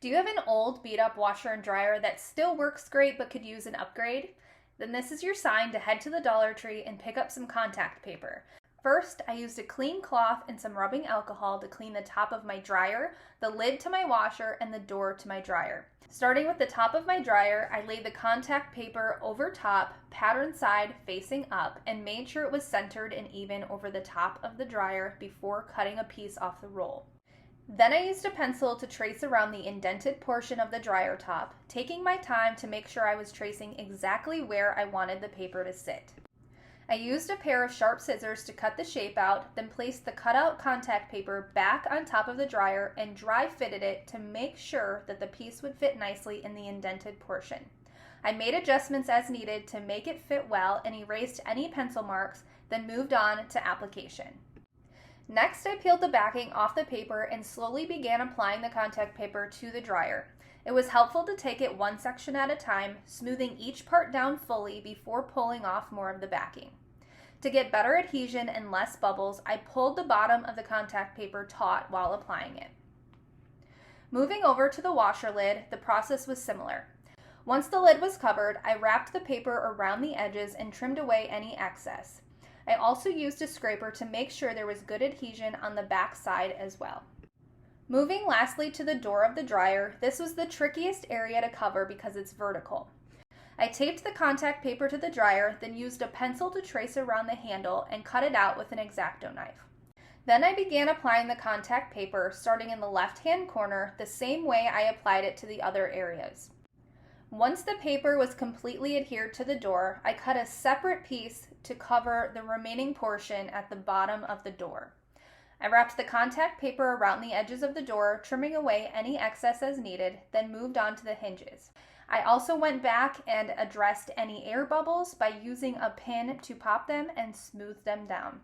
Do you have an old beat up washer and dryer that still works great but could use an upgrade? Then this is your sign to head to the Dollar Tree and pick up some contact paper. First, I used a clean cloth and some rubbing alcohol to clean the top of my dryer, the lid to my washer, and the door to my dryer. Starting with the top of my dryer, I laid the contact paper over top, pattern side facing up, and made sure it was centered and even over the top of the dryer before cutting a piece off the roll. Then I used a pencil to trace around the indented portion of the dryer top, taking my time to make sure I was tracing exactly where I wanted the paper to sit. I used a pair of sharp scissors to cut the shape out, then placed the cutout contact paper back on top of the dryer and dry fitted it to make sure that the piece would fit nicely in the indented portion. I made adjustments as needed to make it fit well and erased any pencil marks, then moved on to application. Next, I peeled the backing off the paper and slowly began applying the contact paper to the dryer. It was helpful to take it one section at a time, smoothing each part down fully before pulling off more of the backing. To get better adhesion and less bubbles, I pulled the bottom of the contact paper taut while applying it. Moving over to the washer lid, the process was similar. Once the lid was covered, I wrapped the paper around the edges and trimmed away any excess. I also used a scraper to make sure there was good adhesion on the back side as well. Moving lastly to the door of the dryer, this was the trickiest area to cover because it's vertical. I taped the contact paper to the dryer, then used a pencil to trace around the handle and cut it out with an X-Acto knife. Then I began applying the contact paper, starting in the left-hand corner, the same way I applied it to the other areas. Once the paper was completely adhered to the door, I cut a separate piece to cover the remaining portion at the bottom of the door. I wrapped the contact paper around the edges of the door, trimming away any excess as needed, then moved on to the hinges. I also went back and addressed any air bubbles by using a pin to pop them and smooth them down.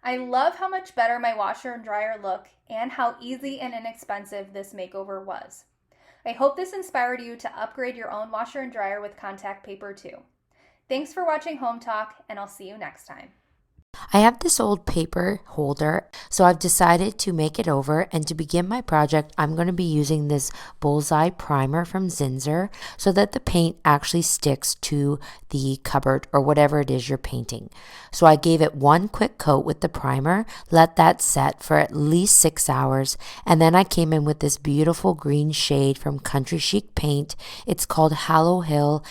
I love how much better my washer and dryer look and how easy and inexpensive this makeover was. I hope this inspired you to upgrade your own washer and dryer with contact paper too. Thanks for watching Home Talk, and I'll see you next time. I have this old paper holder, so I've decided to make it over, and to begin my project, I'm going to be using this bullseye primer from Zinsser so that the paint actually sticks to the cupboard or whatever it is you're painting. So I gave it one quick coat with the primer, let that set for at least 6 hours, and then I came in with this beautiful green shade from Country Chic Paint. It's called Hallow Hill.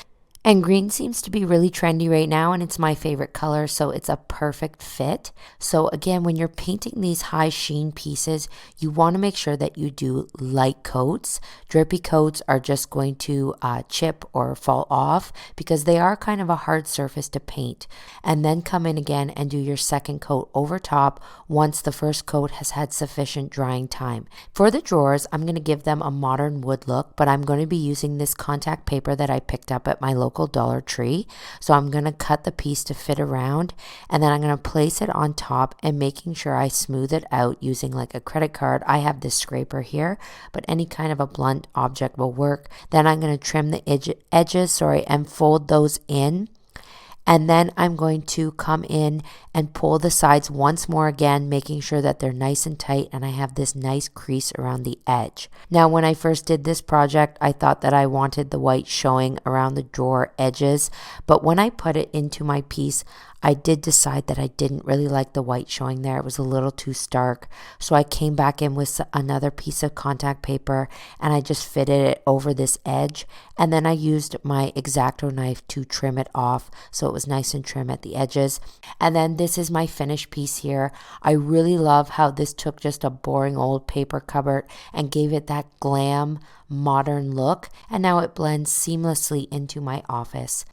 And green seems to be really trendy right now, and it's my favorite color, so it's a perfect fit. So again, when you're painting these high sheen pieces, you want to make sure that you do light coats. Drippy coats are just going to chip or fall off because they are kind of a hard surface to paint. And then come in again and do your second coat over top once the first coat has had sufficient drying time. For the drawers, I'm going to give them a modern wood look, but I'm going to be using this contact paper that I picked up at my local Dollar Tree. So I'm going to cut the piece to fit around, and then I'm going to place it on top and making sure I smooth it out using like a credit card. I have this scraper here, but any kind of a blunt object will work. Then I'm going to trim the edges and fold those in. And then I'm going to come in and pull the sides once more again, making sure that they're nice and tight and I have this nice crease around the edge. Now, when I first did this project, I thought that I wanted the white showing around the drawer edges, but when I put it into my piece, I did decide that I didn't really like the white showing there. It was a little too stark. So I came back in with another piece of contact paper and I just fitted it over this edge. And then I used my X-Acto knife to trim it off so it was nice and trim at the edges. And then this is my finished piece here. I really love how this took just a boring old paper cupboard and gave it that glam, modern look. And now it blends seamlessly into my office.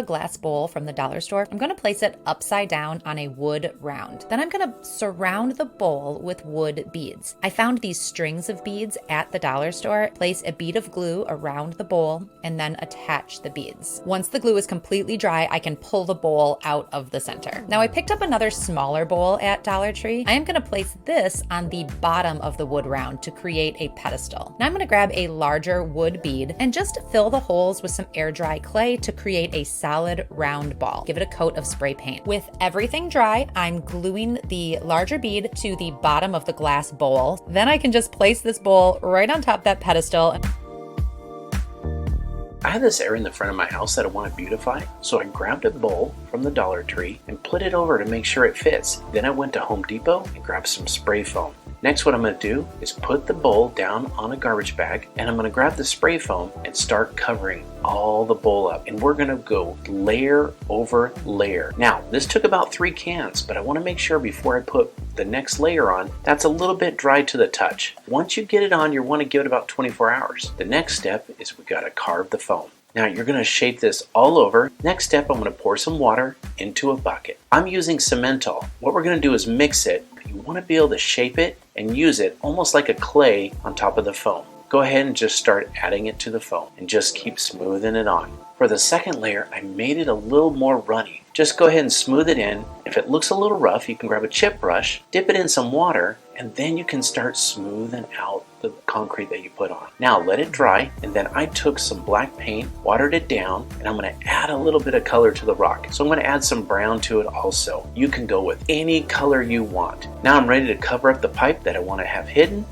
a glass bowl from the dollar store. I'm gonna place it upside down on a wood round. Then I'm gonna surround the bowl with wood beads. I found these strings of beads at the dollar store. Place a bead of glue around the bowl and then attach the beads. Once the glue is completely dry, I can pull the bowl out of the center. Now I picked up another smaller bowl at Dollar Tree. I am gonna place this on the bottom of the wood round to create a pedestal. Now I'm gonna grab a larger wood bead and just fill the holes with some air dry clay to create a solid round ball. Give it a coat of spray paint. With everything dry, I'm gluing the larger bead to the bottom of the glass bowl. Then I can just place this bowl right on top of that pedestal. I have this area in the front of my house that I want to beautify, so I grabbed a bowl from the Dollar Tree and put it over to make sure it fits. Then I went to Home Depot and grabbed some spray foam. Next, what I'm going to do is put the bowl down on a garbage bag, and I'm going to grab the spray foam and start covering all the bowl up. And we're going to go layer over layer. Now, this took about 3 cans, but I want to make sure before I put the next layer on, that's a little bit dry to the touch. Once you get it on, you want to give it about 24 hours. The next step is we got to carve the foam. Now you're going to shape this all over. Next step, I'm going to pour some water into a bucket. I'm using Cemental. What we're going to do is mix it. You want to be able to shape it and use it almost like a clay on top of the foam. Go ahead and just start adding it to the foam and just keep smoothing it on. For the second layer, I made it a little more runny. Just go ahead and smooth it in. If it looks a little rough, you can grab a chip brush, dip it in some water, and then you can start smoothing out the concrete that you put on. Now let it dry, and then I took some black paint, watered it down, and I'm going to add a little bit of color to the rock. So I'm going to add some brown to it also. You can go with any color you want. Now I'm ready to cover up the pipe that I want to have hidden.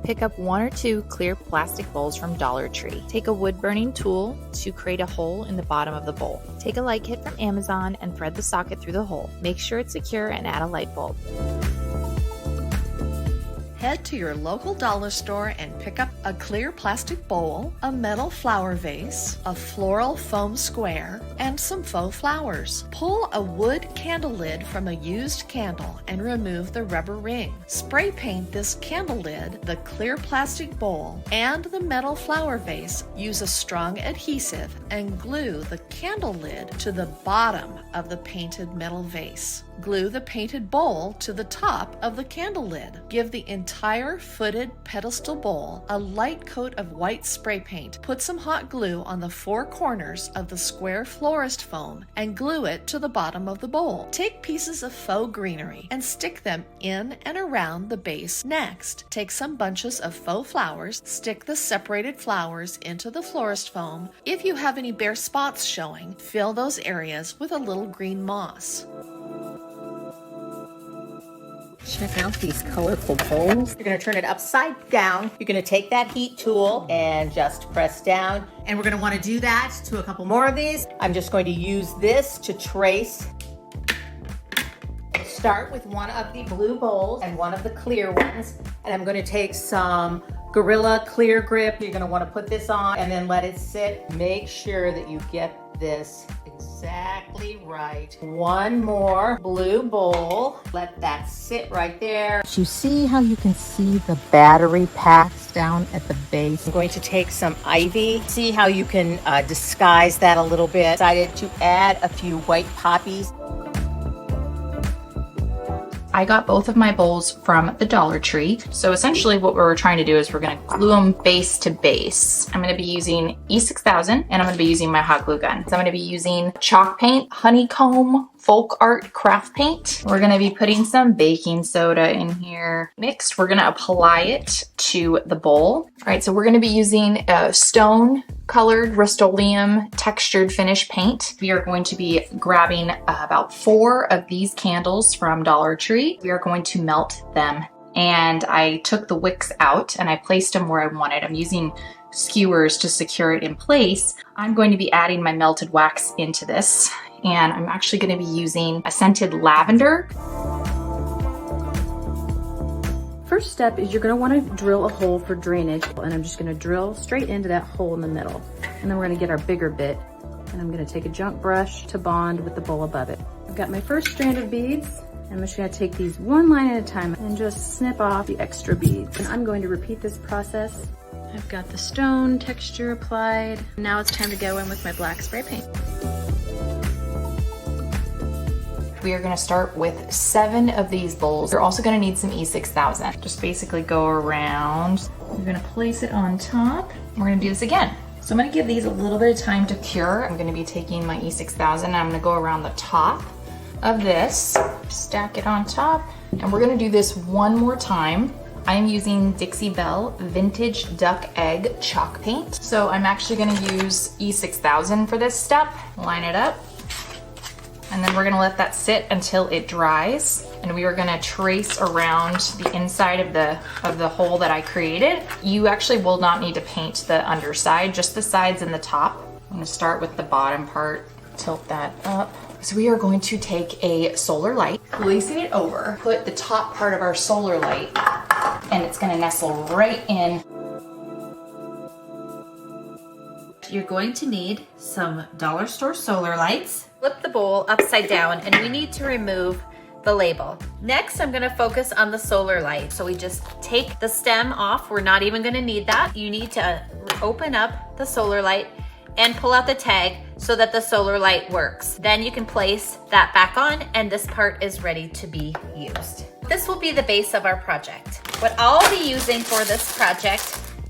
Pick up 1 or 2 clear plastic bowls from Dollar Tree. Take a wood burning tool to create a hole in the bottom of the bowl. Take a light kit from Amazon and thread the socket through the hole. Make sure it's secure and add a light bulb. Head to your local dollar store and pick up a clear plastic bowl, a metal flower vase, a floral foam square, and some faux flowers. Pull a wood candle lid from a used candle and remove the rubber ring. Spray paint this candle lid, the clear plastic bowl, and the metal flower vase. Use a strong adhesive and glue the candle lid to the bottom of the painted metal vase. Glue the painted bowl to the top of the candle lid. Give the entire footed pedestal bowl a light coat of white spray paint. Put some hot glue on the 4 corners of the square florist foam and glue it to the bottom of the bowl. Take pieces of faux greenery and stick them in and around the base. Next, take some bunches of faux flowers, stick the separated flowers into the florist foam. If you have any bare spots showing, fill those areas with a little green moss. Check out these colorful bowls. You're gonna turn it upside down. You're gonna take that heat tool and just press down. And we're gonna wanna do that to a couple more of these. I'm just going to use this to trace. Start with one of the blue bowls and one of the clear ones. And I'm gonna take some Gorilla Clear Grip. You're gonna wanna put this on and then let it sit. Make sure that you get this exactly right. One more blue bowl. Let that sit right there. You see how you can see the battery packs down at the base? I'm going to take some ivy. See how you can disguise that a little bit. Decided to add a few white poppies. I got both of my bowls from the Dollar Tree. So essentially what we're trying to do is we're gonna glue them base to base. I'm gonna be using E6000 and I'm gonna be using my hot glue gun. So I'm gonna be using chalk paint, honeycomb, folk art craft paint. We're gonna be putting some baking soda in here. Mixed, we're gonna apply it to the bowl. All right, so we're gonna be using a stone colored Rust-Oleum textured finish paint. We are going to be grabbing about 4 of these candles from Dollar Tree. We are going to melt them. And I took the wicks out and I placed them where I wanted. I'm using skewers to secure it in place. I'm going to be adding my melted wax into this. And I'm actually going to be using a scented lavender. First step is you're going to want to drill a hole for drainage, and I'm just going to drill straight into that hole in the middle. And then we're going to get our bigger bit, and I'm going to take a junk brush to bond with the bowl above it. I've got my first strand of beads, and I'm just going to take these one line at a time and just snip off the extra beads. And I'm going to repeat this process I've got the stone texture applied. Now it's time to go in with my black spray paint. We are gonna start with 7 of these bowls. You're also gonna need some E6000. Just basically go around. You're gonna place it on top. We're gonna do this again. So I'm gonna give these a little bit of time to cure. I'm gonna be taking my E6000 and I'm gonna go around the top of this, stack it on top, and we're gonna do this one more time. I'm using Dixie Belle Vintage Duck Egg Chalk Paint. So I'm actually gonna use E6000 for this step. Line it up. And then we're gonna let that sit until it dries. And we are gonna trace around the inside of the hole that I created. You actually will not need to paint the underside, just the sides and the top. I'm gonna start with the bottom part, tilt that up. So we are going to take a solar light, placing it over, put the top part of our solar light, and it's gonna nestle right in. You're going to need some dollar store solar lights. Flip the bowl upside down and we need to remove the label. Next, I'm gonna focus on the solar light. So we just take the stem off. We're not even gonna need that. You need to open up the solar light and pull out the tag so that the solar light works. Then you can place that back on and this part is ready to be used. This will be the base of our project. What I'll be using for this project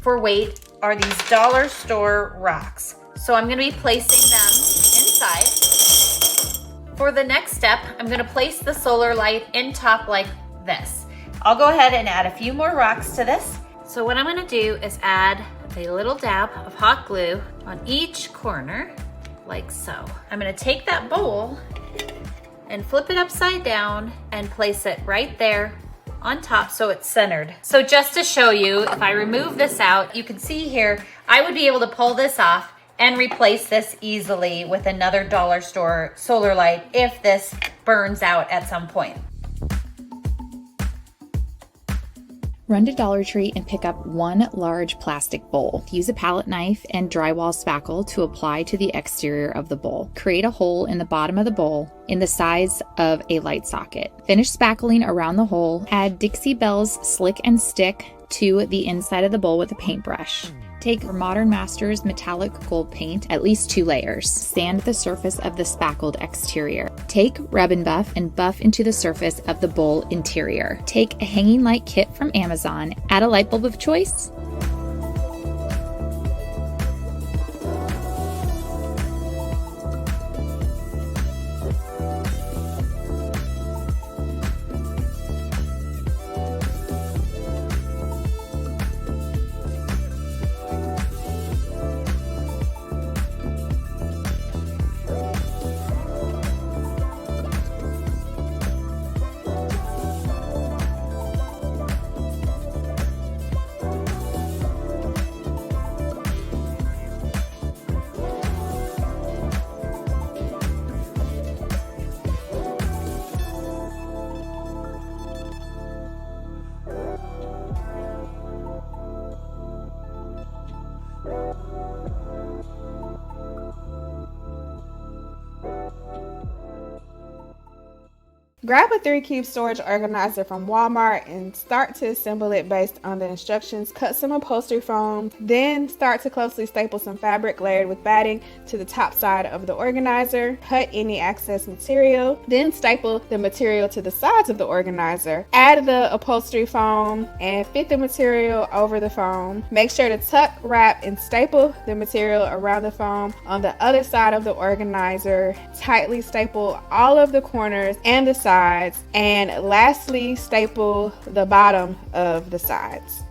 for weight are these dollar store rocks. So I'm gonna be placing them inside. For the next step, I'm gonna place the solar light in top like this. I'll go ahead and add a few more rocks to this. So what I'm gonna do is add a little dab of hot glue on each corner, like so. I'm gonna take that bowl and flip it upside down and place it right there on top so it's centered. So just to show you, if I remove this out, you can see here, I would be able to pull this off and replace this easily with another dollar store solar light if this burns out at some point. Run to Dollar Tree and pick up 1 large plastic bowl. Use a palette knife and drywall spackle to apply to the exterior of the bowl. Create a hole in the bottom of the bowl in the size of a light socket. Finish spackling around the hole. Add Dixie Belle's Slick and Stick to the inside of the bowl with a paintbrush. Take Modern Masters metallic gold paint, at least 2 layers. Sand the surface of the spackled exterior. Take Rub and Buff and buff into the surface of the bowl interior. Take a hanging light kit from Amazon. Add a light bulb of choice. Grab a 3-cube storage organizer from Walmart and start to assemble it based on the instructions. Cut some upholstery foam, then start to closely staple some fabric layered with batting to the top side of the organizer. Cut any excess material, then staple the material to the sides of the organizer. Add the upholstery foam and fit the material over the foam. Make sure to tuck, wrap, and staple the material around the foam on the other side of the organizer. Tightly staple all of the corners and the sides, and lastly staple the bottom of the sides.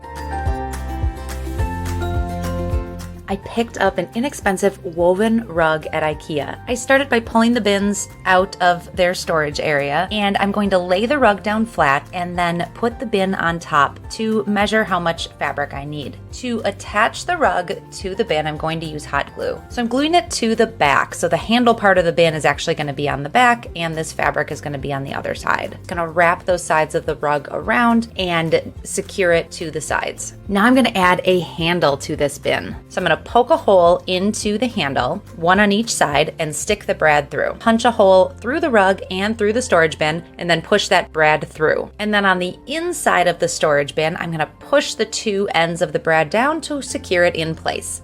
I picked up an inexpensive woven rug at IKEA. I started by pulling the bins out of their storage area, and I'm going to lay the rug down flat and then put the bin on top to measure how much fabric I need. To attach the rug to the bin, I'm going to use hot glue. So I'm gluing it to the back. So the handle part of the bin is actually going to be on the back, and this fabric is going to be on the other side. I'm going to wrap those sides of the rug around and secure it to the sides. Now I'm going to add a handle to this bin. So I'm going to poke a hole into the handle, one on each side, and stick the brad through. Punch a hole through the rug and through the storage bin, and then push that brad through. And then on the inside of the storage bin, I'm gonna push the two ends of the brad down to secure it in place.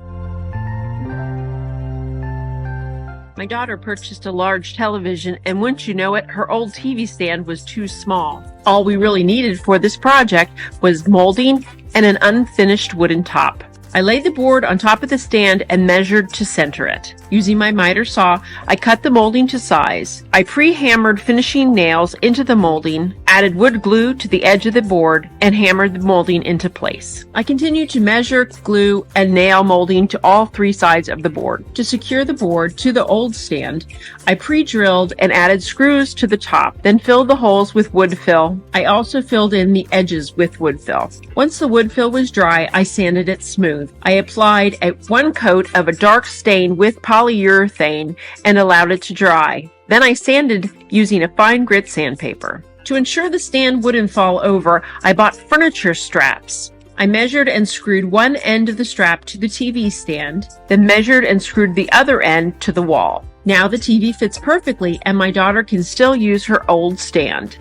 My daughter purchased a large television, and wouldn't you know it, her old TV stand was too small. All we really needed for this project was molding and an unfinished wooden top. I laid the board on top of the stand and measured to center it. Using my miter saw, I cut the molding to size. I pre-hammered finishing nails into the molding, added wood glue to the edge of the board, and hammered the molding into place. I continued to measure, glue, and nail molding to all three sides of the board. To secure the board to the old stand, I pre-drilled and added screws to the top, then filled the holes with wood fill. I also filled in the edges with wood fill. Once the wood fill was dry, I sanded it smooth. I applied one coat of a dark stain with polyurethane and allowed it to dry. Then I sanded using a fine grit sandpaper. To ensure the stand wouldn't fall over, I bought furniture straps. I measured and screwed one end of the strap to the TV stand, then measured and screwed the other end to the wall. Now the TV fits perfectly and my daughter can still use her old stand.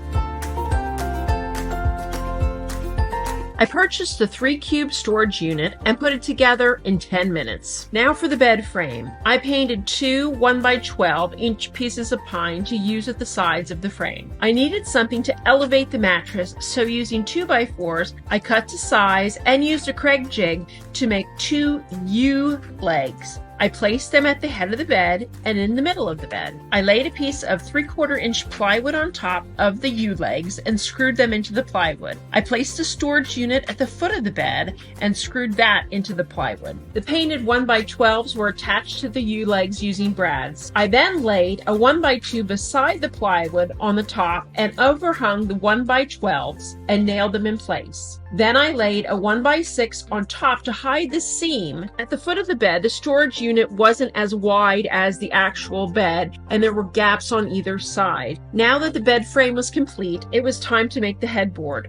I purchased a 3-cube storage unit and put it together in 10 minutes. Now for the bed frame. I painted two 1x12 inch pieces of pine to use at the sides of the frame. I needed something to elevate the mattress, so using 2x4s, I cut to size and used a Craig jig to make two U legs. I placed them at the head of the bed and in the middle of the bed. I laid a piece of 3/4 inch plywood on top of the U-legs and screwed them into the plywood. I placed a storage unit at the foot of the bed and screwed that into the plywood. The painted 1x12s were attached to the U-legs using brads. I then laid a 1x2 beside the plywood on the top and overhung the 1x12s and nailed them in place. Then I laid a 1x6 on top to hide the seam. At the foot of the bed, the storage unit wasn't as wide as the actual bed, and there were gaps on either side. Now that the bed frame was complete, it was time to make the headboard.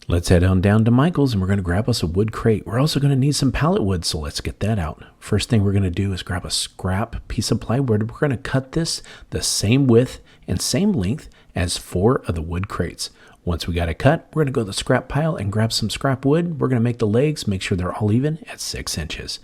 Let's head on down to Michael's and we're going to grab us a wood crate. We're also going to need some pallet wood, so let's get that out. First thing we're going to do is grab a scrap piece of plywood. We're going to cut this the same width and same length as 4 of the wood crates. Once we got it cut, we're going to go to the scrap pile and grab some scrap wood. We're going to make the legs, make sure they're all even at 6 inches.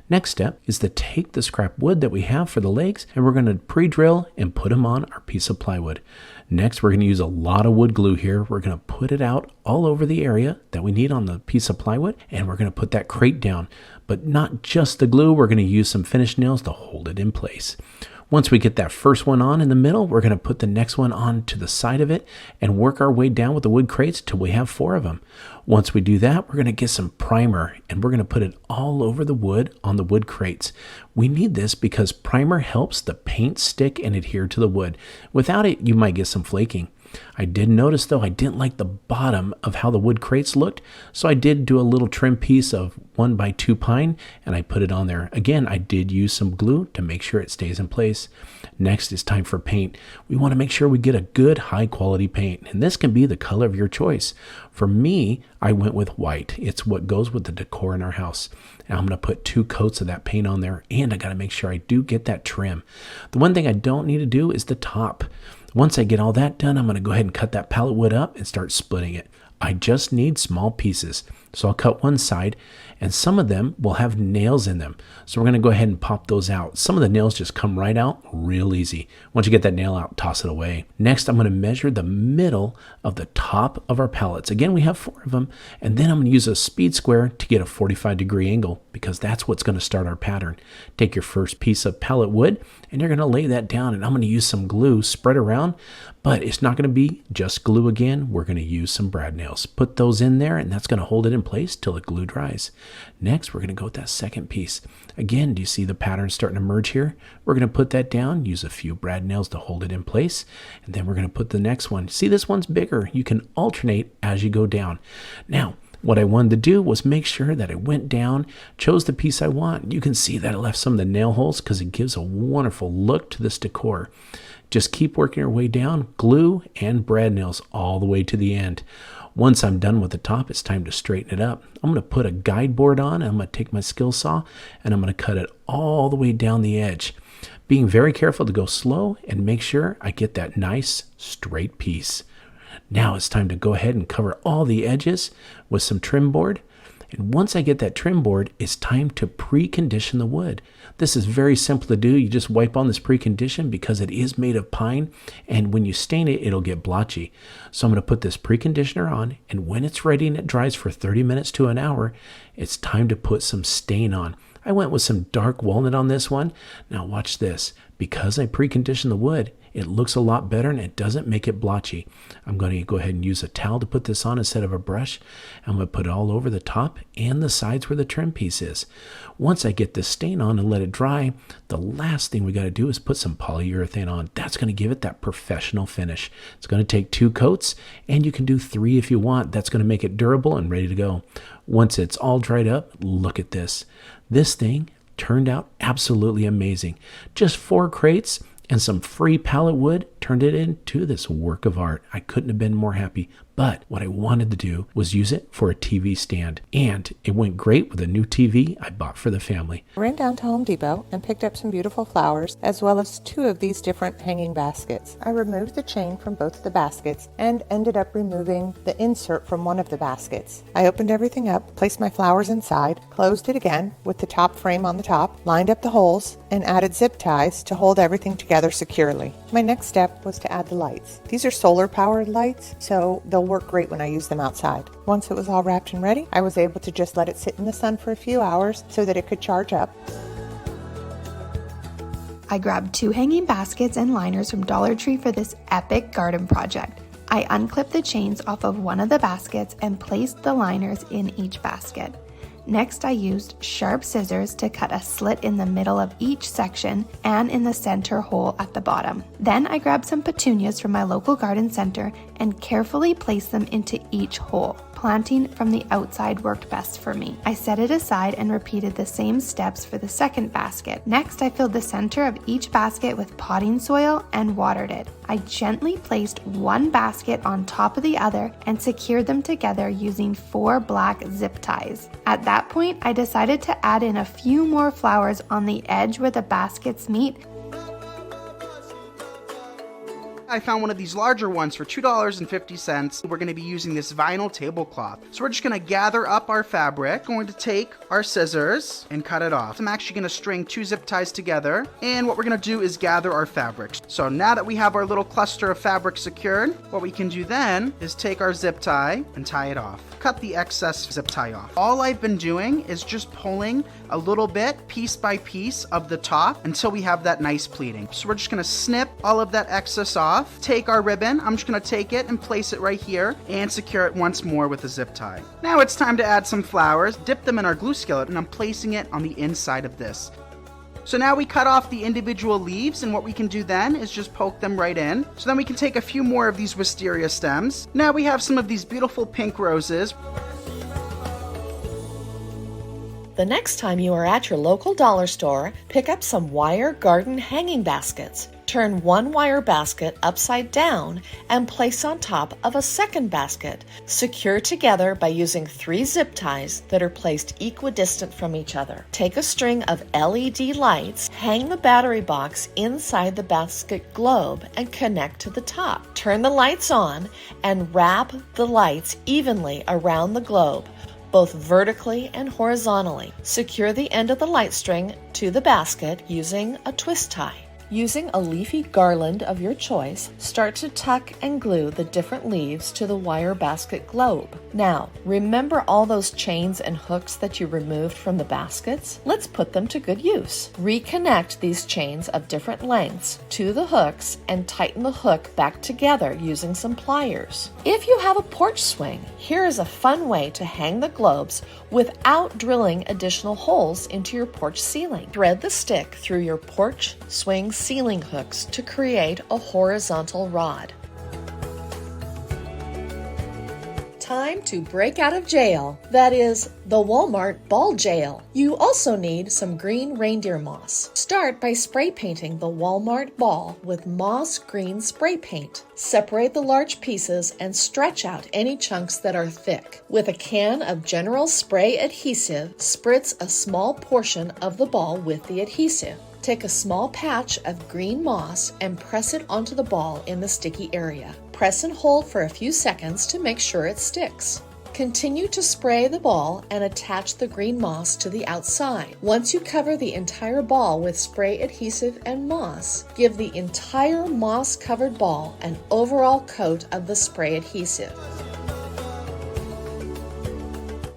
Next step is to take the scrap wood that we have for the legs and we're going to pre-drill and put them on our piece of plywood. Next, we're going to use a lot of wood glue here. We're going to put it out all over the area that we need on the piece of plywood, and we're going to put that crate down. But not just the glue, we're going to use some finished nails to hold it in place. Once we get that first one on in the middle, we're going to put the next one on to the side of it and work our way down with the wood crates till we have 4 of them. Once we do that, we're going to get some primer and we're going to put it all over the wood on the wood crates. We need this because primer helps the paint stick and adhere to the wood. Without it, you might get some flaking. I did notice though, I didn't like the bottom of how the wood crates looked, so I did do a little trim piece of 1x2 pine and I put it on there. Again, I did use some glue to make sure it stays in place. Next is time for paint. We want to make sure we get a good high quality paint, and this can be the color of your choice. For me, I went with white. It's what goes with the decor in our house. And I'm going to put 2 coats of that paint on there, and I got to make sure I do get that trim. The one thing I don't need to do is the top. Once I get all that done, I'm going to go ahead and cut that pallet wood up and start splitting it. I just need small pieces. So I'll cut one side, and some of them will have nails in them. So we're going to go ahead and pop those out. Some of the nails just come right out real easy. Once you get that nail out, toss it away. Next, I'm going to measure the middle of the top of our pallets. Again, we have 4 of them, and then I'm going to use a speed square to get a 45-degree angle because that's what's going to start our pattern. Take your first piece of pallet wood, and you're going to lay that down, and I'm going to use some glue spread around, but it's not going to be just glue again. We're going to use some brad nails. Put those in there, and that's going to hold it in place till the glue dries. Next, we're going to go with that second piece. Again, do you see the pattern starting to merge here? We're going to put that down, use a few brad nails to hold it in place, and then we're going to put the next one. See, this one's bigger. You can alternate as you go down. Now, what I wanted to do was make sure that I went down, chose the piece I want. You can see that I left some of the nail holes because it gives a wonderful look to this decor. Just keep working your way down, glue and brad nails all the way to the end. Once I'm done with the top, it's time to straighten it up. I'm going to put a guide board on, and I'm going to take my skill saw, and I'm going to cut it all the way down the edge. Being very careful to go slow and make sure I get that nice straight piece. Now it's time to go ahead and cover all the edges with some trim board. And once I get that trim board, it's time to precondition the wood. This is very simple to do. You just wipe on this precondition because it is made of pine, and when you stain it, it'll get blotchy. So I'm going to put this preconditioner on, and when it's ready and it dries for 30 minutes to an hour, it's time to put some stain on. I went with some dark walnut on this one. Now watch this. Because I preconditioned the wood, it looks a lot better and it doesn't make it blotchy. I'm going to go ahead and use a towel to put this on instead of a brush. I'm going to put it all over the top and the sides where the trim piece is. Once I get this stain on and let it dry, the last thing we got to do is put some polyurethane on. That's going to give it that professional finish. It's going to take 2 coats, and you can do 3 if you want. That's going to make it durable and ready to go. Once it's all dried up, look at this. This thing turned out absolutely amazing. Just 4 crates and some free pallet wood turned it into this work of art. I couldn't have been more happy. But what I wanted to do was use it for a TV stand. And it went great with a new TV I bought for the family. I ran down to Home Depot and picked up some beautiful flowers, as well as 2 of these different hanging baskets. I removed the chain from both of the baskets and ended up removing the insert from one of the baskets. I opened everything up, placed my flowers inside, closed it again with the top frame on the top, lined up the holes, and added zip ties to hold everything together securely. My next step was to add the lights. These are solar powered lights, so they'll work great when I use them outside. Once it was all wrapped and ready, I was able to just let it sit in the sun for a few hours so that it could charge up. I grabbed 2 hanging baskets and liners from Dollar Tree for this epic garden project. I unclipped the chains off of one of the baskets and placed the liners in each basket. Next, I used sharp scissors to cut a slit in the middle of each section and in the center hole at the bottom. Then I grabbed some petunias from my local garden center and carefully placed them into each hole. planting from the outside worked best for me. I set it aside and repeated the same steps for the second basket. Next, I filled the center of each basket with potting soil and watered it. I gently placed one basket on top of the other and secured them together using 4 black zip ties. At that point, I decided to add in a few more flowers on the edge where the baskets meet. I found one of these larger ones for $2.50. We're going to be using this vinyl tablecloth. So we're just going to gather up our fabric, going to take our scissors and cut it off. I'm actually going to string 2 zip ties together, and what we're going to do is gather our fabric. So now that we have our little cluster of fabric secured, what we can do then is take our zip tie and tie it off. Cut the excess zip tie off. All I've been doing is just pulling a little bit, piece by piece, of the top until we have that nice pleating. So we're just going to snip all of that excess off. Take our ribbon, I'm just going to take it and place it right here and secure it once more with a zip tie. Now it's time to add some flowers. Dip them in our glue skillet, and I'm placing it on the inside of this. So now we cut off the individual leaves, and what we can do then is just poke them right in. So then we can take a few more of these wisteria stems. Now we have some of these beautiful pink roses. The next time you are at your local dollar store, pick up some wire garden hanging baskets. Turn one wire basket upside down and place on top of a second basket. Secure together by using 3 zip ties that are placed equidistant from each other. Take a string of LED lights, hang the battery box inside the basket globe and connect to the top. Turn the lights on and wrap the lights evenly around the globe, both vertically and horizontally. Secure the end of the light string to the basket using a twist tie. Using a leafy garland of your choice, start to tuck and glue the different leaves to the wire basket globe. Now, remember all those chains and hooks that you removed from the baskets? Let's put them to good use. Reconnect these chains of different lengths to the hooks and tighten the hook back together using some pliers. If you have a porch swing, here is a fun way to hang the globes without drilling additional holes into your porch ceiling. Thread the stick through your porch swing ceiling hooks to create a horizontal rod. Time to break out of jail. That is, the Walmart ball jail. You also need some green reindeer moss. Start by spray painting the Walmart ball with moss green spray paint. Separate the large pieces and stretch out any chunks that are thick. With a can of General Spray adhesive, spritz a small portion of the ball with the adhesive. Take a small patch of green moss and press it onto the ball in the sticky area. Press and hold for a few seconds to make sure it sticks. Continue to spray the ball and attach the green moss to the outside. Once you cover the entire ball with spray adhesive and moss, give the entire moss-covered ball an overall coat of the spray adhesive.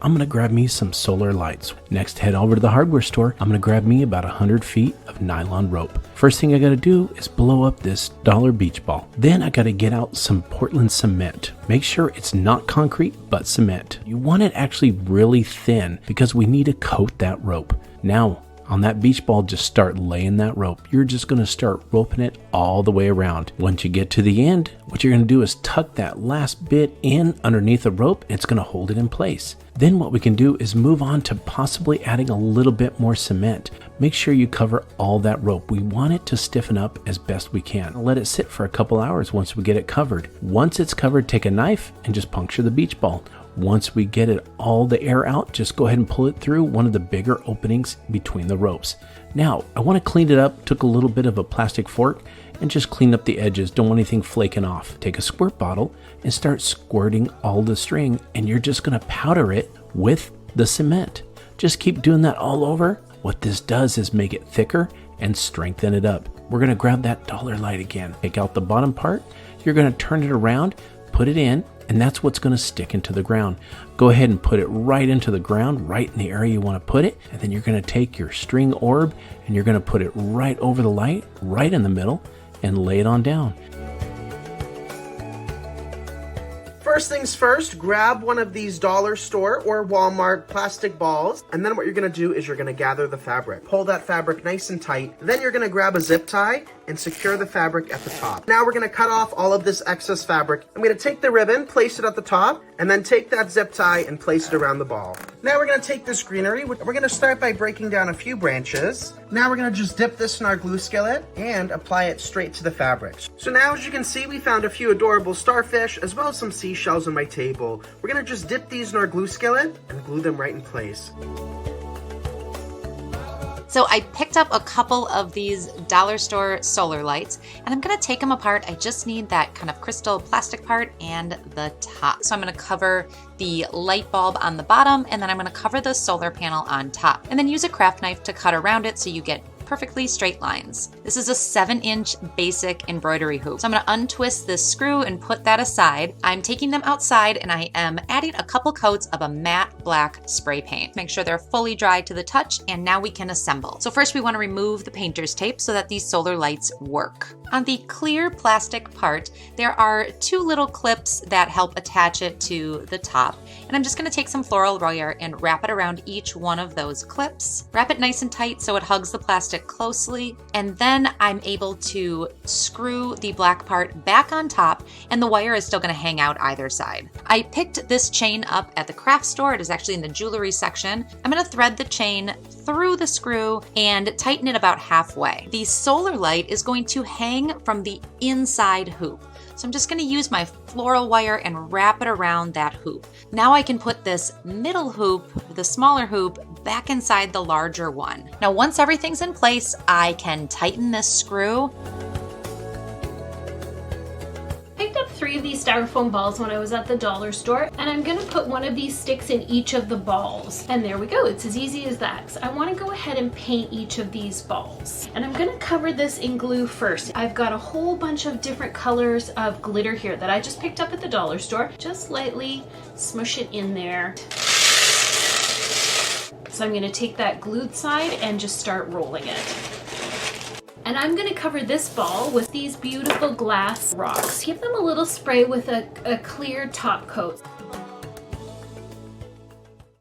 I'm gonna grab me some solar lights. Next, head over to the hardware store. I'm gonna grab me about 100 feet of nylon rope. First thing I gotta do is blow up this dollar beach ball. Then I gotta get out some Portland cement. Make sure it's not concrete, but cement. You want it actually really thin because we need to coat that rope. Now, on that beach ball, just start laying that rope. You're just gonna start roping it all the way around. Once you get to the end, what you're gonna do is tuck that last bit in underneath the rope, and it's gonna hold it in place. Then what we can do is move on to possibly adding a little bit more cement. Make sure you cover all that rope. We want it to stiffen up as best we can. Let it sit for a couple hours once we get it covered. Once it's covered, take a knife and just puncture the beach ball. Once we get it all the air out, just go ahead and pull it through one of the bigger openings between the ropes. Now, I want to clean it up. Took a little bit of a plastic fork and just clean up the edges. Don't want anything flaking off. Take a squirt bottle and start squirting all the string, and you're just going to powder it with the cement. Just keep doing that all over. What this does is make it thicker and strengthen it up. We're going to grab that dollar light again. Take out the bottom part. You're going to turn it around, put it in, and that's what's going to stick into the ground. Go ahead and put it right into the ground, right in the area you want to put it, and then you're going to take your string orb and you're going to put it right over the light, right in the middle, and lay it on down. first things first, grab one of these dollar store or Walmart plastic balls, and then what you're gonna do is you're gonna gather the fabric. Pull that fabric nice and tight. Then you're gonna grab a zip tie and secure the fabric at the top. Now we're gonna cut off all of this excess fabric. I'm gonna take the ribbon, place it at the top, and then take that zip tie and place it around the ball. Now we're gonna take this greenery. We're gonna start by breaking down a few branches. Now we're gonna just dip this in our glue skillet and apply it straight to the fabric. So now, as you can see, we found a few adorable starfish as well as some seashells on my table. We're gonna just dip these in our glue skillet and glue them right in place. So I picked up a couple of these dollar store solar lights, and I'm gonna take them apart. I just need that kind of crystal plastic part and the top. So I'm gonna cover the light bulb on the bottom, and then I'm gonna cover the solar panel on top, and then use a craft knife to cut around it so you get perfectly straight lines. This is a 7-inch basic embroidery hoop. So I'm gonna untwist this screw and put that aside. I'm taking them outside and I am adding a couple coats of a matte black spray paint. Make sure they're fully dry to the touch, and now we can assemble. So first we wanna remove the painter's tape so that these solar lights work. On the clear plastic part, there are 2 little clips that help attach it to the top. And I'm just gonna take some floral wire and wrap it around each one of those clips. Wrap it nice and tight so it hugs the plastic closely, and then I'm able to screw the black part back on top, and the wire is still going to hang out either side. I picked this chain up at the craft store. It is actually in the jewelry section. I'm going to thread the chain through the screw and tighten it about halfway. The solar light is going to hang from the inside hoop. So I'm just going to use my floral wire and wrap it around that hoop. Now I can put this middle hoop, the smaller hoop, back inside the larger one. Now once everything's in place, I can tighten this screw. Picked up 3 of these styrofoam balls when I was at the dollar store, and I'm gonna put one of these sticks in each of the balls. And there we go, it's as easy as that. So I wanna go ahead and paint each of these balls. And I'm gonna cover this in glue first. I've got a whole bunch of different colors of glitter here that I just picked up at the dollar store. Just lightly smush it in there. So I'm gonna take that glued side and just start rolling it. And I'm gonna cover this ball with these beautiful glass rocks. Give them a little spray with a clear top coat.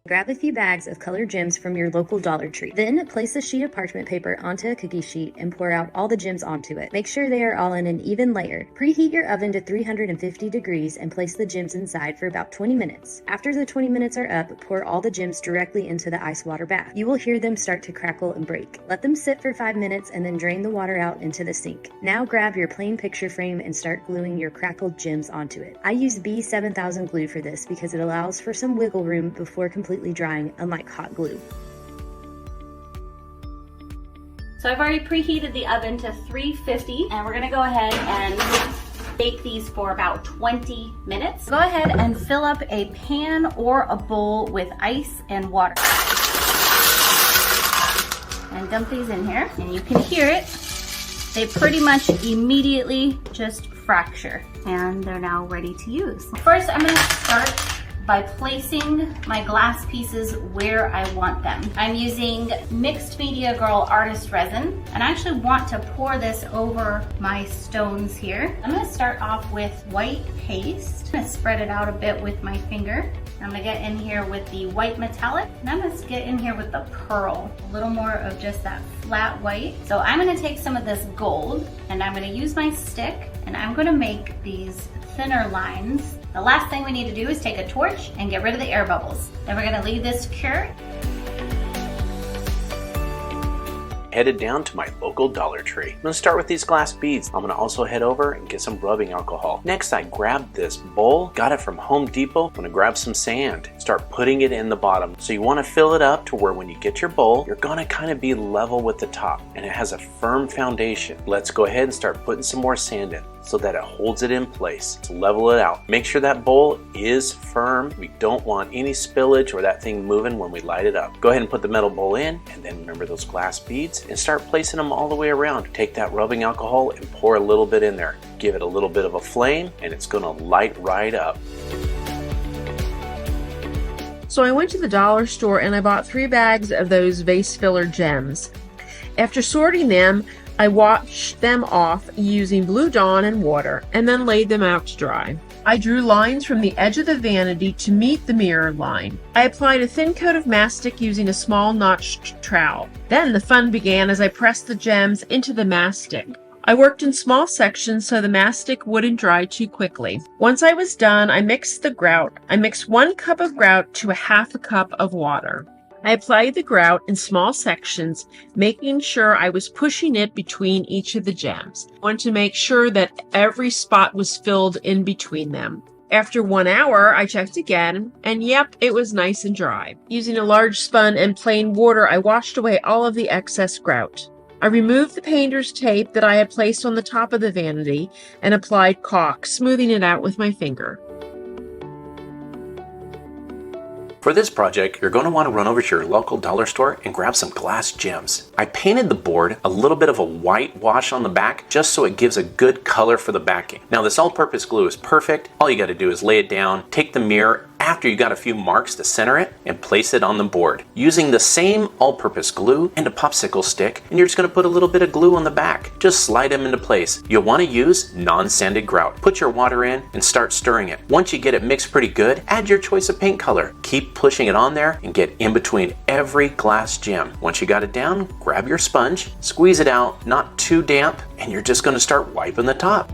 Grab a few bags of colored gems from your local Dollar Tree. Then place a sheet of parchment paper onto a cookie sheet and pour out all the gems onto it. Make sure they are all in an even layer. Preheat your oven to 350 degrees and place the gems inside for about 20 minutes. After the 20 minutes are up, pour all the gems directly into the ice water bath. You will hear them start to crackle and break. Let them sit for 5 minutes and then drain the water out into the sink. Now grab your plain picture frame and start gluing your crackled gems onto it. I use B7000 glue for this because it allows for some wiggle room before completely drying, unlike hot glue. So I've already preheated the oven to 350, and we're gonna go ahead and bake these for about 20 minutes. Go ahead and fill up a pan or a bowl with ice and water. And dump these in here, and you can hear it. They pretty much immediately just fracture, and they're now ready to use. First, I'm gonna start by placing my glass pieces where I want them. I'm using Mixed Media Girl Artist Resin, and I actually want to pour this over my stones here. I'm gonna start off with white paste. I'm gonna spread it out a bit with my finger. I'm gonna get in here with the white metallic, and I'm gonna get in here with the pearl. A little more of just that flat white. So I'm gonna take some of this gold, and I'm gonna use my stick, and I'm gonna make these thinner lines. The last thing we need to do is take a torch and get rid of the air bubbles. Then we're gonna leave this cure. Headed down to my local Dollar Tree. I'm gonna start with these glass beads. I'm gonna also head over and get some rubbing alcohol. Next, I grabbed this bowl, got it from Home Depot. I'm gonna grab some sand, start putting it in the bottom. So you wanna fill it up to where when you get your bowl, you're gonna kind of be level with the top and it has a firm foundation. Let's go ahead and start putting some more sand in so that it holds it in place. To level it out. Make sure that bowl is firm. We don't want any spillage or that thing moving when we light it up. Go ahead and put the metal bowl in, and then remember those glass beads and start placing them all the way around. Take that rubbing alcohol and pour a little bit in there. Give it a little bit of a flame and it's gonna light right up. So I went to the dollar store and I bought 3 bags of those vase filler gems. After sorting them, I washed them off using Blue Dawn and water and then laid them out to dry. I drew lines from the edge of the vanity to meet the mirror line. I applied a thin coat of mastic using a small notched trowel. Then the fun began as I pressed the gems into the mastic. I worked in small sections so the mastic wouldn't dry too quickly. Once I was done, I mixed the grout. I mixed 1 cup of grout to a half a cup of water. I applied the grout in small sections, making sure I was pushing it between each of the gems. I wanted to make sure that every spot was filled in between them. After 1 hour, I checked again, and yep, it was nice and dry. Using a large spun and plain water, I washed away all of the excess grout. I removed the painter's tape that I had placed on the top of the vanity and applied caulk, smoothing it out with my finger. For this project, you're going to want to run over to your local dollar store and grab some glass gems. I painted the board a little bit of a white wash on the back just so it gives a good color for the backing. Now this all-purpose glue is perfect. All you got to do is lay it down, take the mirror after you got a few marks to center it, and place it on the board. Using the same all-purpose glue and a popsicle stick, and you're just going to put a little bit of glue on the back. Just slide them into place. You'll want to use non-sanded grout. Put your water in and start stirring it. Once you get it mixed pretty good, add your choice of paint color. Keep pushing it on there and get in between every glass gem. Once you got it down, grab your sponge, squeeze it out, not too damp, and you're just going to start wiping the top.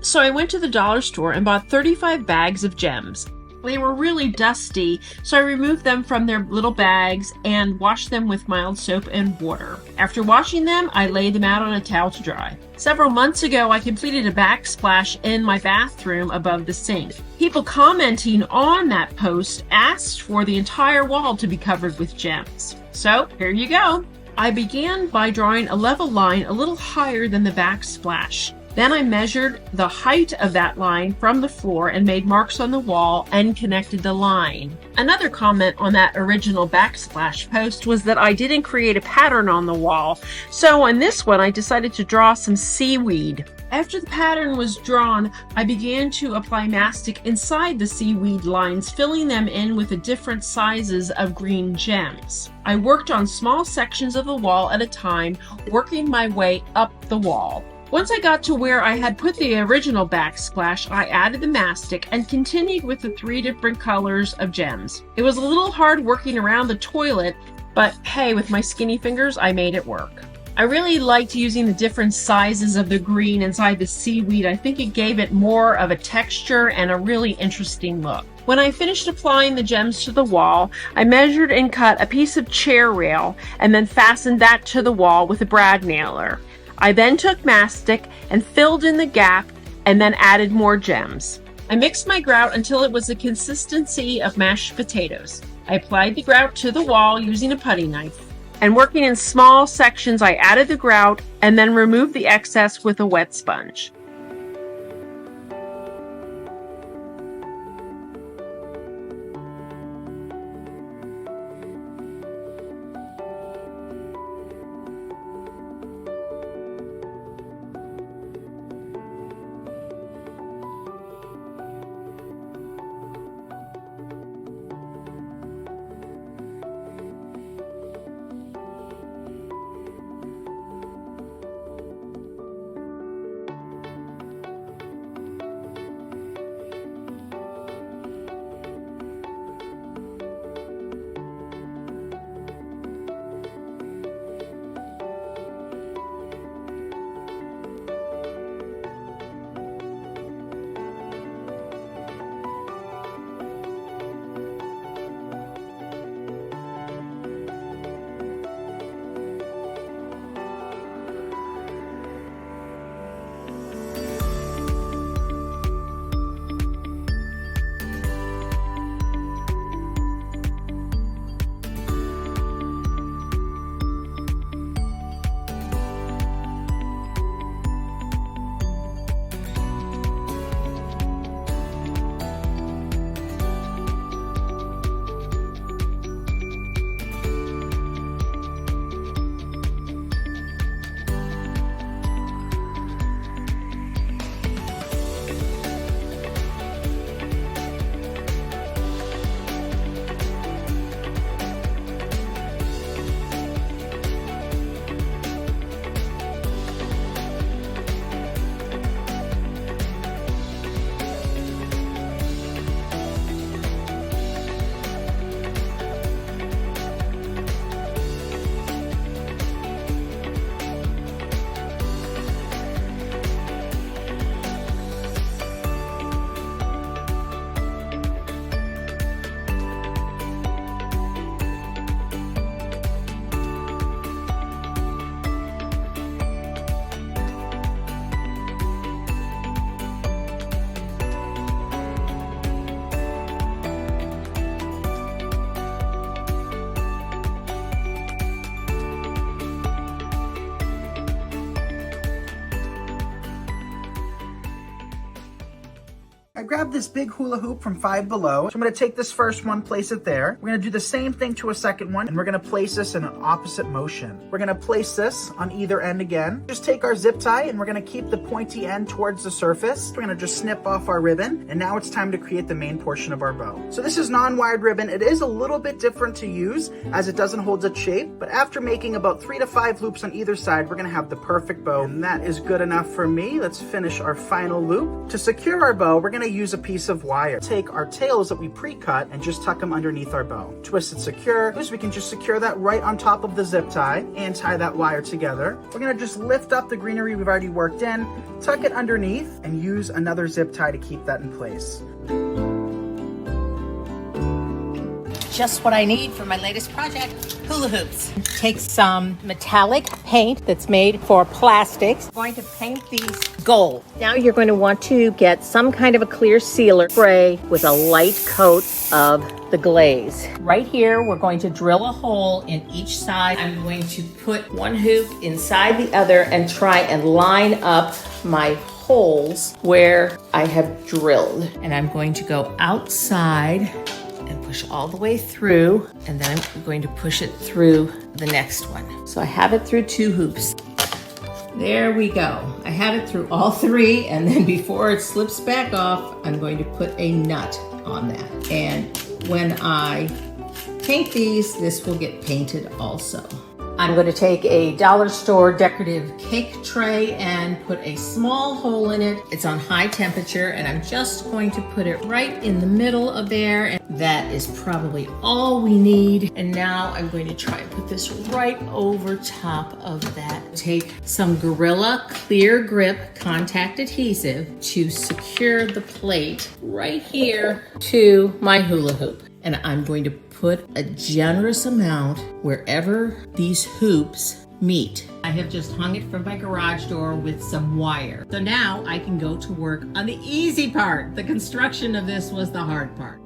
So I went to the dollar store and bought 35 bags of gems. They were really dusty, so I removed them from their little bags and washed them with mild soap and water. After washing them, I laid them out on a towel to dry. Several months ago, I completed a backsplash in my bathroom above the sink. People commenting on that post asked for the entire wall to be covered with gems. So here you go. I began by drawing a level line a little higher than the backsplash. Then I measured the height of that line from the floor and made marks on the wall and connected the line. Another comment on that original backsplash post was that I didn't create a pattern on the wall, so on this one I decided to draw some seaweed. After the pattern was drawn, I began to apply mastic inside the seaweed lines, filling them in with the different sizes of green gems. I worked on small sections of the wall at a time, working my way up the wall. Once I got to where I had put the original backsplash, I added the mastic and continued with the 3 different colors of gems. It was a little hard working around the toilet, but hey, with my skinny fingers, I made it work. I really liked using the different sizes of the green inside the seaweed. I think it gave it more of a texture and a really interesting look. When I finished applying the gems to the wall, I measured and cut a piece of chair rail and then fastened that to the wall with a brad nailer. I then took mastic and filled in the gap and then added more gems. I mixed my grout until it was the consistency of mashed potatoes. I applied the grout to the wall using a putty knife. And working in small sections, I added the grout and then removed the excess with a wet sponge. I grabbed this big hula hoop from Five Below. So I'm gonna take this first one, place it there. We're gonna do the same thing to a second one, and we're gonna place this in an opposite motion. We're gonna place this on either end again. Just take our zip tie and we're gonna keep the pointy end towards the surface. We're gonna just snip off our ribbon, and now it's time to create the main portion of our bow. So this is non-wired ribbon. It is a little bit different to use as it doesn't hold its shape, but after making about 3 to 5 loops on either side, we're gonna have the perfect bow, and that is good enough for me. Let's finish our final loop. To secure our bow, we're gonna use a piece of wire. Take our tails that we pre-cut and just tuck them underneath our bow. Twist it secure. We can just secure that right on top of the zip tie and tie that wire together. We're gonna just lift up the greenery we've already worked in, tuck it underneath, and use another zip tie to keep that in place. Just what I need for my latest project, hula hoops. Take some metallic paint that's made for plastics. I'm going to paint these gold. Now you're going to want to get some kind of a clear sealer spray with a light coat of the glaze. Right here, we're going to drill a hole in each side. I'm going to put one hoop inside the other and try and line up my holes where I have drilled. And I'm going to go outside and push all the way through, and then I'm going to push it through the next one. So I have it through 2 hoops. There we go. I have it through all 3, and then before it slips back off, I'm going to put a nut on that. And when I paint these, this will get painted also. I'm going to take a dollar store decorative cake tray and put a small hole in it. It's on high temperature, and I'm just going to put it right in the middle of there. And that is probably all we need. And now I'm going to try and put this right over top of that. Take some Gorilla Clear Grip contact adhesive to secure the plate right here to my hula hoop. And I'm going to put a generous amount wherever these hoops meet. I have just hung it from my garage door with some wire. So now I can go to work on the easy part. The construction of this was the hard part.